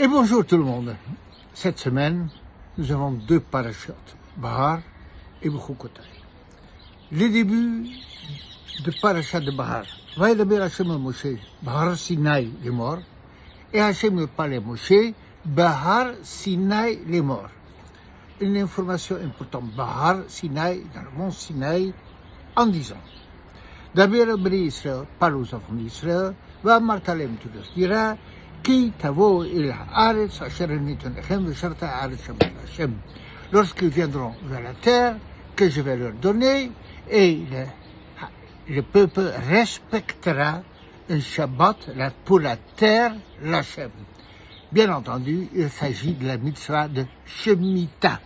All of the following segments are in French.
Et bonjour tout le monde. Cette semaine, nous avons deux parachutes, Bahar et Bukhukotai. Le début de parachute de Bahar. Vaïdaber Hachem Moshe, Bahar Sinaï les morts. Et Hachem me parle Moshe, Bahar Sinaï les morts. Une information importante, Bahar Sinaï, dans le mont Sinaï, en disant. D'abord, Bnei Israël parle aux enfants d'Israël, va Martalem tu leur diras, Ki tavo il haaretz asher nitnechem v'sharta haaretz shabbat Hashem. Lorsqu'ils viendront vers la terre que je vais leur donner, et le peuple respectera un Shabbat pour la terre, l'Hashem. Bien entendu, il s'agit de la mitzvah de Shemitah,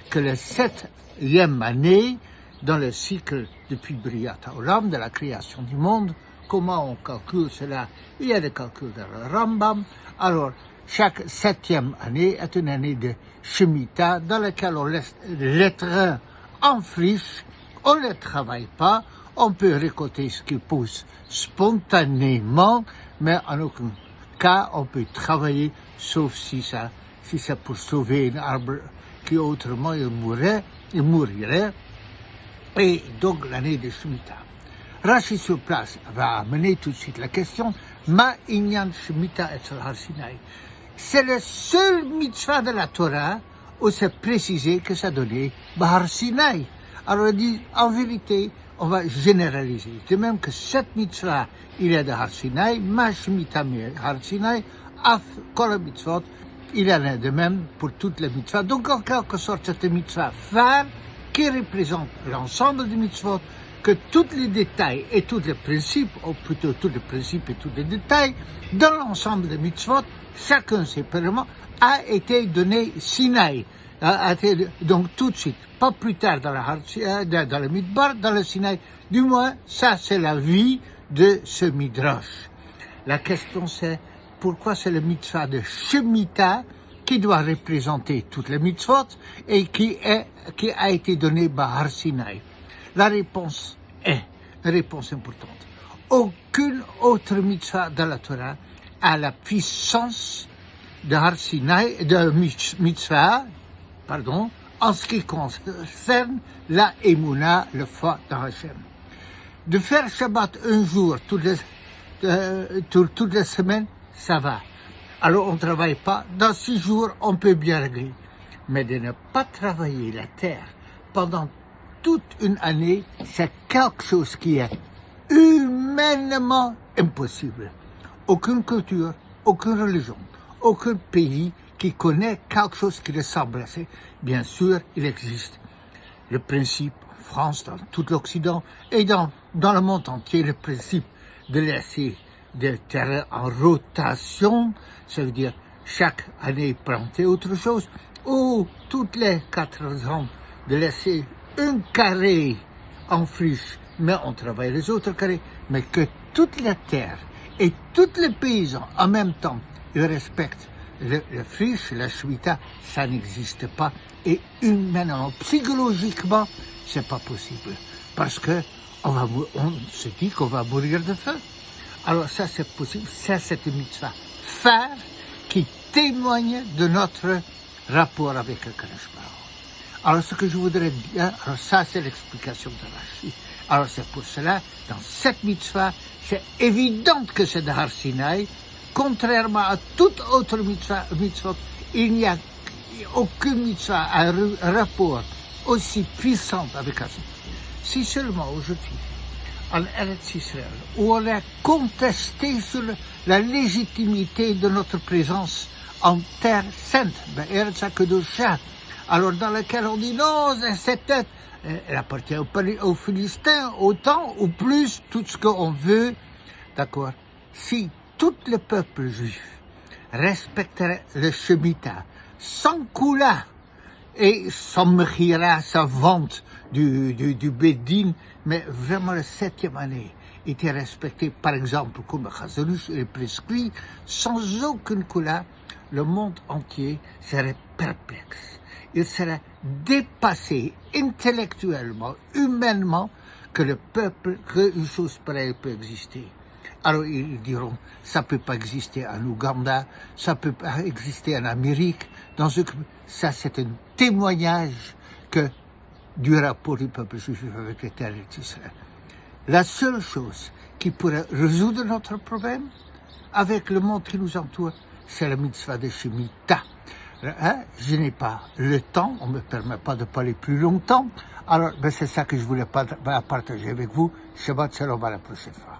que la 7e année dans le cycle depuis Briat Haolam, de la création du monde. Comment on calcule cela? Il y a des calculs dans le Rambam. Alors, chaque 7e année est une année de Shemitah dans laquelle on laisse les terrains en friche, on ne travaille pas, on peut récolter ce qui pousse spontanément, mais en aucun cas on peut travailler, sauf si c'est pour sauver un arbre qui autrement il mourirait. Et donc l'année de Shemitah. Rashi sur place va amener tout de suite la question, Ma inyan Shemitah et Har Sinaï. C'est le seul mitzvah de la Torah où c'est précisé que ça donnait Bahar Sinaï. Alors il dit, en vérité, on va généraliser. De même que cette mitzvah, il est de Har Sinaï, Ma Shemitah Har Sinaï, Af Kol mitzvot, il en est de même pour toutes les mitzvahs. Donc en quelque sorte, c'est une mitzvah phare qui représente l'ensemble des mitzvot, que tous les détails et tous les principes, ou plutôt tous les principes et tous les détails, dans l'ensemble des mitzvot, chacun séparément, a été donné Sinaï. Donc tout de suite, pas plus tard dans le Midbar, dans le Sinaï. Du moins, ça c'est la vie de ce Midrash. La question c'est, pourquoi c'est le mitzvah de Shemitah qui doit représenter toutes les mitzvot et qui a été donné par Har Sinaï? La réponse est une réponse importante. Aucune autre mitzvah dans la Torah a la puissance de Har Sinaï, de mitzvah, en ce qui concerne la Emouna, le foi dans Hashem. De faire Shabbat un jour toutes les semaines, ça va. Alors on ne travaille pas. Dans 6 jours, on peut bien régler. Mais de ne pas travailler la terre pendant toute une année, c'est quelque chose qui est humainement impossible. Aucune culture, aucune religion, aucun pays qui connaît quelque chose qui ressemble à ça. Bien sûr, il existe le principe en France, dans tout l'Occident et dans le monde entier, le principe de laisser des terrains en rotation, ça veut dire chaque année planter autre chose, ou toutes les 4 ans de laisser un carré en friche, mais on travaille les autres carrés, mais que toute la terre et tous les paysans en même temps, ils respectent le friche, la Shemitah, ça n'existe pas. Et humainement, psychologiquement, c'est pas possible. Parce que on se dit qu'on va mourir de faim. Alors ça, c'est possible. Ça, c'est une mitzvah phare qui témoigne de notre rapport avec le Kadosh Baruch. Alors, ce que je voudrais dire, alors ça, c'est l'explication de Rashi. Alors, c'est pour cela, dans cette mitzvah, c'est évident que c'est de Har Sinaï. Contrairement à toute autre mitzvah, il n'y a aucune mitzvah à un rapport aussi puissant avec Hashem. Si seulement aujourd'hui, en Eretz Israël, où on a contesté sur la légitimité de notre présence en terre sainte, Eretz HaKadosha, alors dans lequel on dit non, cette tête, elle appartient aux Philistins, autant ou plus, tout ce qu'on veut, d'accord. Si tout le peuple juif respecterait le Shemitah, sans Kula, et sans Mechira, sa vente du Bédine, mais vraiment la 7e année était respectée, par exemple, comme Chazolush est prescrit, sans aucune Kula, le monde entier serait perplexe. Il serait dépassé intellectuellement, humainement, que une chose pareille peut exister. Alors ils diront, ça peut pas exister en Ouganda, ça peut pas exister en Amérique. Ça, c'est un témoignage du rapport du peuple juif avec les terres d'Israël. La seule chose qui pourrait résoudre notre problème avec le monde qui nous entoure, c'est la mitzvah de Shemitah. Je n'ai pas le temps, on ne me permet pas de parler plus longtemps. Alors, c'est ça que je voulais partager avec vous. Shabbat shalom, à la prochaine fois.